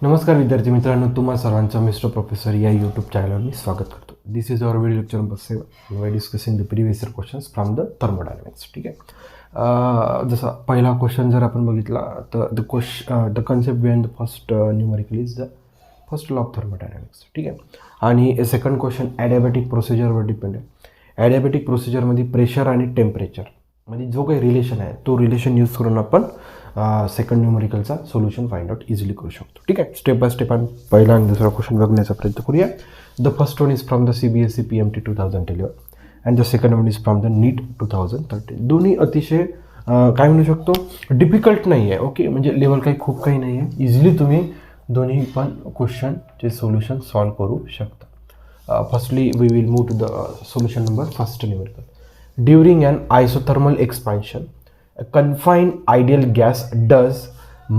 नमस्कार विद्यार्थी मित्रांनो, तुम्हा सर्वांचं मिस्टर प्रोफेसर या यूट्यूब चॅनलवर मी स्वागत करतो. This is our video lecture number 7 we are discussing the previous year questions from the thermodynamics. ठीक आहे. जसा पहिला क्वेश्चन जर आपण बघितला तर the concept behind the first numerical is the first law of thermodynamics. ठीक आहे. आणि सेकंड क्वेश्चन ॲडियाबॅटिक प्रोसिजरवर डिपेंड आहे. ॲडियाबॅटिक प्रोसिजरमध्ये प्रेशर आणि टेम्परेचर म्हणजे जो काही रिलेशन आहे तो रिलेशन यूज करून आपण सेकंड न्यूमेरिकलचा सोल्युशन फाइंड आउट इझिली करू शकतो. ठीक आहे. स्टेप बाय स्टेप आपण पहिला आणि दुसरा क्वेश्चन बघण्याचा प्रयत्न करूया. The first one is from the CBSE PMT 2011 and the second one is from the NEET 2013. दोन्ही अतिशय काय म्हणू शकतो डिफिकल्ट नाही आहे. ओके, म्हणजे लेवल खूप काही नाही आहे. इझिली तुम्ही दोन्ही पण क्वेश्चनचे सोल्युशन सॉल्व करू शकता. Firstly we will move to the solution number first numerical. During an isothermal expansion a confined ideal gas does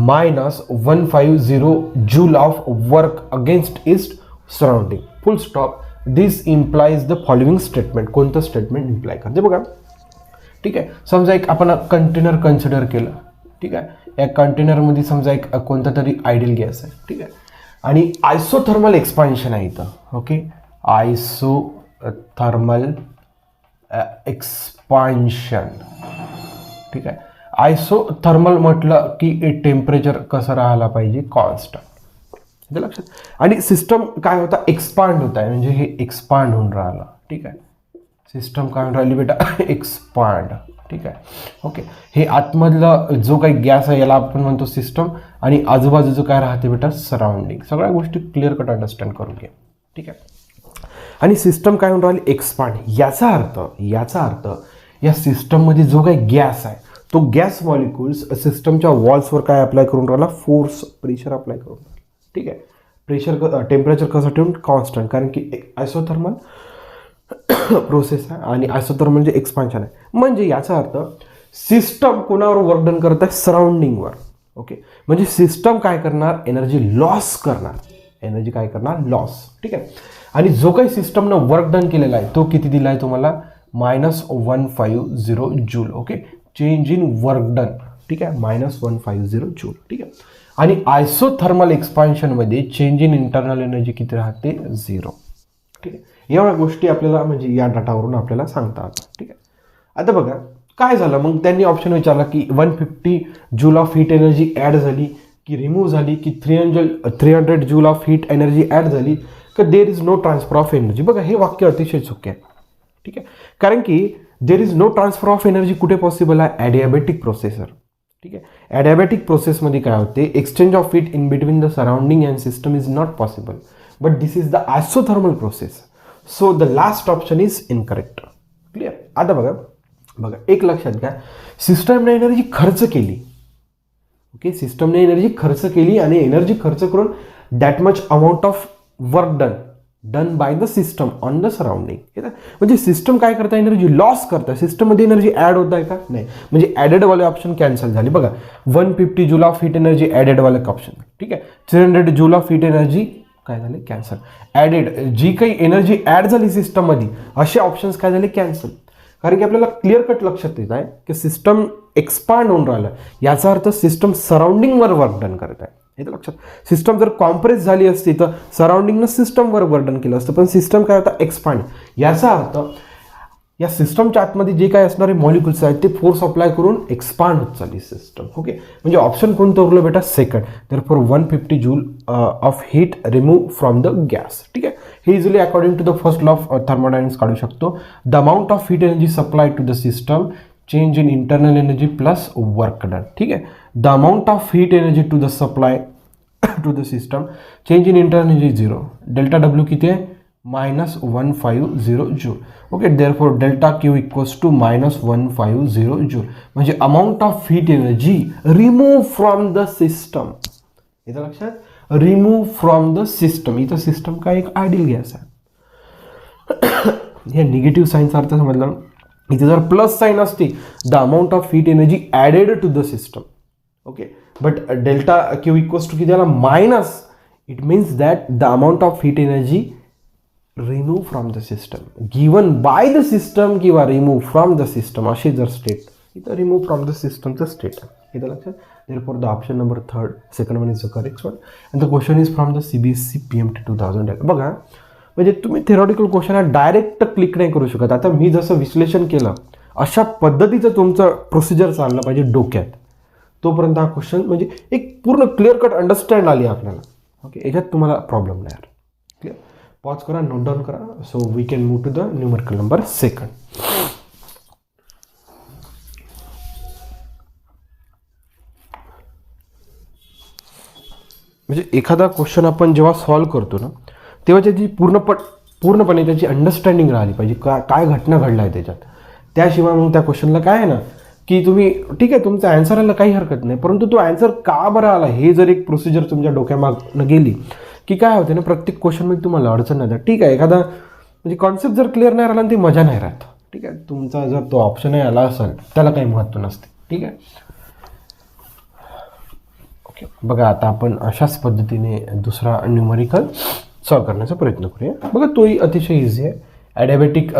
minus 150 joule of work against its surrounding. Full stop. This implies the following statement. कोणतं statement imply करते बघा. ठीक आहे. समजा एक आपण container consider केलं. ठीक आहे. या कंटेनरमध्ये समजा एक कोणता तरी आयडियल गॅस आहे. ठीक आहे. आणि आयसोथर्मल एक्सपान्शन आहे इथं. Okay, isothermal expansion. ठीक आहे. आयसोथर्मल म्हटलं की टेम्परेचर कसं राहायला पाहिजे, कॉन्स्टंट. हे लक्षात. आणि सिस्टम काय होता, एक्सपांड होत आहे, म्हणजे हे एक्सपांड होऊन राहिलं. ठीक आहे. सिस्टम काय होऊन राहिली बेटा, एक्सपांड. ठीक आहे. ओके, हे आतमधलं जो काही गॅस आहे याला आपण म्हणतो सिस्टम, आणि आजूबाजूचं काय राहते बेटा, सराउंडिंग. सगळ्या गोष्टी क्लिअर कट अंडरस्टँड करून घ्या. ठीक आहे. आणि सिस्टम काय होऊन राहिली, एक्सपांड. याचा अर्थ या सिस्टममध्ये जो काही गॅस आहे तो गॅस मॉलिक्युल्स सिस्टमच्या वॉल्सवर काय अप्लाय करून राहिला, फोर्स, प्रेशर अप्लाय करून राहिला. ठीक आहे. प्रेशर टेम्परेचर कसं ठेवून, कॉन्स्टंट, कारण की आयसोथर्मल प्रोसेस आहे आणि आयसोथर्मल म्हणजे एक्सपान्शन आहे. म्हणजे याचा अर्थ सिस्टम कोणावर वर्क डन करत आहे, सराउंडिंगवर. ओके, म्हणजे सिस्टम काय करणार, एनर्जी लॉस करणार. एनर्जी काय करणार, लॉस. ठीक आहे. आणि जो काही सिस्टमनं वर्क डन केलेला आहे तो किती दिला आहे तुम्हाला, -150 joule. Okay, change in work done. ठीक आहे, -150 जूल. ठीक आहे. आणि आयसोथर्मल एक्सपान्शनमध्ये चेंज इन इंटरनल एनर्जी किती राहते, 0. ठीक आहे. एवढ्या गोष्टी आपल्याला म्हणजे या डाटावरून आपल्याला सांगता आलं. ठीक आहे. आता बघा काय झालं, मग त्यांनी ऑप्शन विचारला की 150 joule of heat energy add झाली की रिमूव्ह झाली, की 300 joule of heat energy add झाली, की there is no transfer of energy. बघा हे वाक्य अतिशय चुकी आहे. ठीक आहे. कारण की there is no transfer of energy कुठे पॉसिबल आहे, ॲडियाबॅटिक प्रोसेसर. ठीक आहे. ॲडियाबॅटिक प्रोसेसमध्ये काय होते, exchange of heat in between the surrounding and system is not possible, but this is the isothermal process. So the last option is incorrect. Clear. आता बघा एक लक्षात घ्या, सिस्टमने एनर्जी खर्च केली. ओके, सिस्टमने एनर्जी खर्च केली आणि एनर्जी खर्च करून that much amount of work done by the system on the surrounding. म्हणजे सिस्टम काय करता, एनर्जी लॉस करता. सिस्टममध्ये एनर्जी ॲड होत आहे का, नाही. म्हणजे ॲडेडवाले ऑप्शन कॅन्सल झाले. बघा 150 जूल ऑफ हीट एनर्जी ॲडेडवाले ऑप्शन. ठीक आहे. 300 जूल ऑफ हीट एनर्जी काय झाले, कॅन्सल. ॲडेड जी काही एनर्जी ॲड झाली सिस्टममध्ये असे ऑप्शन्स काय झाले, कॅन्सल. कारण की आपल्याला क्लिअर कट लक्षात येत आहे की सिस्टम एक्सपांड होऊन राहिलं, याचा अर्थ सिस्टम सराउंडिंगवर वर्क डन करत आहे. हे तर लक्षात. सिस्टम जर कॉम्प्रेस झाली असती तर सराउंडिंगनं सिस्टमवर वर्डन केलं असतं, पण सिस्टम काय होता, एक्सपांड. याचा अर्थ या सिस्टमच्या आतमध्ये जे काय असणारे मॉलिक्युल्स आहेत ते फोर्स अप्लाय करून एक्सपांड होत चालली सिस्टम. ओके, म्हणजे ऑप्शन कोणतं उरलं बेटा, second. Therefore 150 joule of heat remove from the gas. ठीक आहे. हे easily according to the first law of thermodynamics काढू शकतो. The amount of heat energy supply to the system, change in internal energy plus work done. ठीक आहे. The amount of heat energy to the supply to the system, change in internal energy 0. Delta W किती आहे, -150 joule. Okay, therefore delta Q equals to -150 joule. म्हणजे amount of heat energy remove from the system. इथं लक्षात, remove from the system. इथं system काय, एक ideal gas आहे. हे निगेटिव्ह साईनचा अर्थ समजलं. इथे जर प्लस साईन असते, the amount of heat energy added to the system. Okay, but delta Q equals to किती आला, minus. It means that the amount of heat energy remove from the system given by the system किंवा remove from the system असे जर state, इथं remove from the सिस्टमचं state आहे. इथं लक्षात. Therefore, the option number second one is the correct one. And the question is from the CBSE PMT 2000. बघा, म्हणजे तुम्ही थेरॉटिकल क्वेश्चन डायरेक्ट क्लिक नाही करू शकत. आता मी जसं विश्लेषण केलं अशा पद्धतीचं तुमचं प्रोसिजर चाललं पाहिजे डोक्यात, तोपर्यंत हा क्वेश्चन म्हणजे एक पूर्ण क्लिअर कट अंडरस्टँड आली आपल्याला. ओके, याच्यात तुम्हाला प्रॉब्लेम नाही. क्लिअर, पॉज करा, नोट डाऊन करा. So we can move to the numerical number second. म्हणजे एखादा क्वेश्चन आपण जेव्हा सॉल्व करतो ना, तेव्हा त्याची पूर्णपणे त्याची अंडरस्टँडिंग राहिली पाहिजे, काय घटना घडला आहे त्याच्यात. त्याशिवाय मग त्या क्वेश्चनला काय आहे ना की तुम्ही ठीक आहे तुमचा आन्सर आला काही हरकत नाही, परंतु तो आन्सर का बरं आला हे जर एक प्रोसिजर तुमच्या डोक्यामागनं गेली की काय होते ना, प्रत्येक क्वेश्चनमध्ये तुम्हाला अडचण नाही जात. ठीक आहे, एखादा म्हणजे कॉन्सेप्ट जर क्लिअर नाही राहिला ती मजा नाही राहत. ठीक आहे, तुमचा जर तो ऑप्शनही आला असेल त्याला काही महत्त्व नसते. ठीक आहे, ओके. बघा, आता आपण अशाच पद्धतीने दुसरा न्यूमरिकल सॉल्व करण्याचा प्रयत्न करूया. बघा, तोही अतिशय इझी आहे. ॲडियाबॅटिक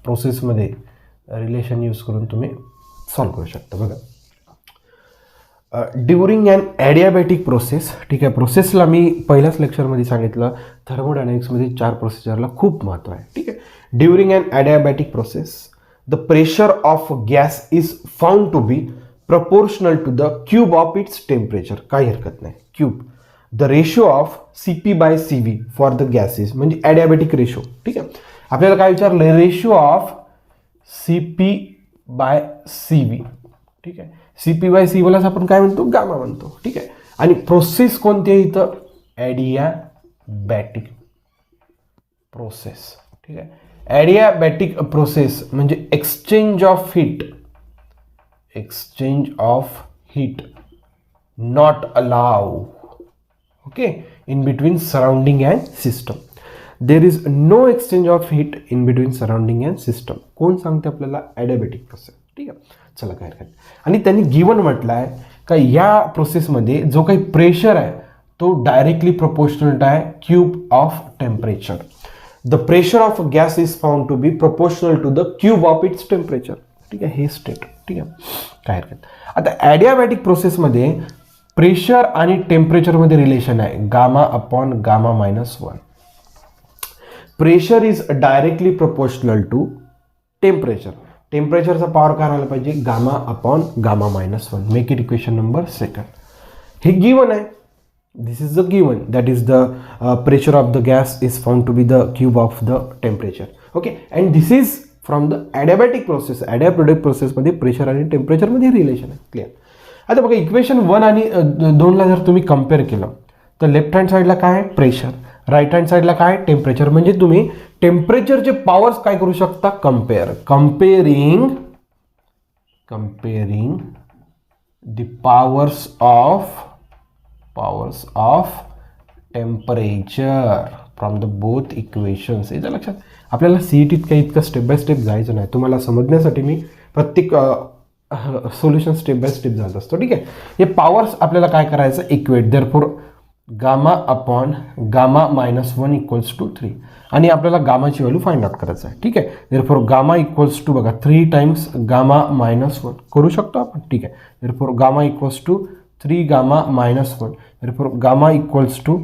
प्रोसेसमध्ये रिलेशन यूज करून तुम्ही सॉल्व करू शकता. बघा, ड्युरिंग अँड ॲडियाबॅटिक प्रोसेस. ठीक आहे, प्रोसेसला मी पहिल्याच लेक्चरमध्ये सांगितलं थर्मोडायनॅमिक्समध्ये 4 प्रोसिजरला खूप महत्त्व आहे. ठीक आहे, during and adiabatic process the pressure of gas is found to be proportional to the cube of its temperature. काही हरकत नाही, cube. The ratio of CP/CV for the gases म्हणजे ॲडियाबॅटिक रेशो. ठीक आहे, आपल्याला काय विचारलं, रेशो ऑफ CP/CV. ठीक आहे, CP/CVलाच आपण काय म्हणतो, गामा म्हणतो. ठीक आहे, आणि प्रोसेस कोणती आहे इथं, ॲडियाबॅटिक प्रोसेस. ठीक आहे, ॲडियाबॅटिक प्रोसेस म्हणजे exchange of heat not allow. Okay, in between surrounding and system. There is no exchange of heat in between surrounding and system. कोण सांगते आपल्याला, ॲडियाबॅटिक प्रोसेस. ठीक आहे, चला काय हरकत. आणि त्यांनी गिवन म्हटलं आहे का या प्रोसेसमध्ये जो काही प्रेशर आहे तो डायरेक्टली प्रोपोर्शनल आहे cube of temperature. The pressure of gas is found to be proportional to the cube of its temperature. ठीक आहे, हे स्टेट. ठीक आहे, काय हरकत. आता ॲडियाबॅटिक प्रोसेसमध्ये प्रेशर आणि टेम्परेचरमध्ये रिलेशन आहे gamma upon gamma -1. Pressure is directly proportional to temperature. टेम्परेचरचा पॉवर काय राहिला पाहिजे, gamma upon gamma -1. Make it equation number second. हे गिवन आहे, this is the given, that is the pressure of the gas is found to be the cube of the temperature. Okay, and this is from the adiabatic process. Adiabatic प्रोसेसमध्ये pressure आणि टेम्परेचरमध्ये relation आहे. Clear. आता बघा, equation 1 आणि 2ला जर तुम्ही compare केलं तर लेफ्ट हँड साईडला काय आहे, प्रेशर. राईट हँड साईडला काय आहे, टेम्परेचर. म्हणजे तुम्ही टेम्परेचरचे पॉवर्स काय करू शकता, comparing the powers of temperature from the both equations. याच्या लक्षात, आपल्याला CETत काही इतकं स्टेप बाय स्टेप जायचं नाही. तुम्हाला समजण्यासाठी मी प्रत्येक सोल्युशन स्टेप बाय स्टेप जात असतो. ठीक आहे, हे पॉवर्स आपल्याला काय करायचं, equate. Therefore gamma upon gamma -1 equals to 3. आणि आपल्याला गामाची व्हॅल्यू फाइंड आउट करायचं आहे. ठीक आहे, देअरफॉर गामा इक्वल्स टू बघा 3 टाइम्स गामा -1 करू शकतो आपण. ठीक आहे, therefore gamma equals to 3 gamma -1. Therefore gamma equals to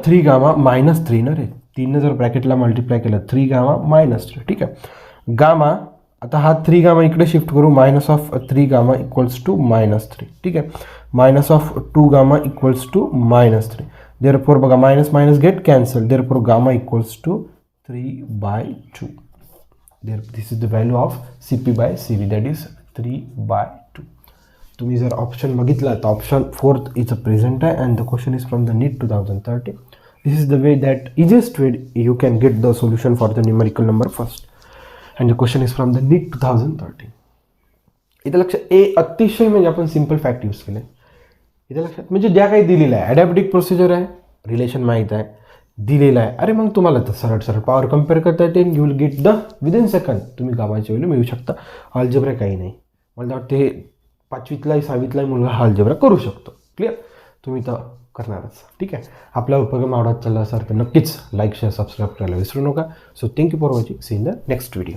3 gamma -3 ना रे, 3 जर ब्रॅकेटला मल्टिप्लाय केलं 3 गामा -3. ठीक आहे, गामा आता हा 3 गामा इकडे शिफ्ट करू, -3 गामा इक्वल्स टू -3. ठीक आहे, -2 गामा इक्वल्स टू -3. देअरफॉर बघा minus minus get cancel. Therefore gamma equals to 3/2. This is the value of CP/CV, that is 3/2. तुम्ही जर ऑप्शन बघितला तर option 4th is a present आहे and the question is from the NEET 2013. This is the way that easiest way you can get the solution for the numerical number first. And the question is from the NEET 2013. इथं लक्षात अतिशय म्हणजे आपण simple fact use केले. इथं लक्षात म्हणजे ज्या काही दिलेलं आहे ॲडियाबॅटिक प्रोसिजर आहे, रिलेशन माहीत आहे, दिलेलं आहे. अरे मग तुम्हाला तर सरळ पॉवर कम्पेअर करता येते. You will get the within second तुम्ही गावाची व्हॅल्यू मिळू शकता. अल्जेब्रा काही नाही, मला वाटते 5वीतलाही 6वीतलाही मुलगा हा अल्जेब्रा करू शकतो. क्लिअर, तुम्ही तर करणारच. ठीक आहे, आपला उपक्रम आवडत चालला असेल तर नक्कीच लाईक शेअर सबस्क्राईब करायला विसरू नका. So thank you for watching. See in the next video.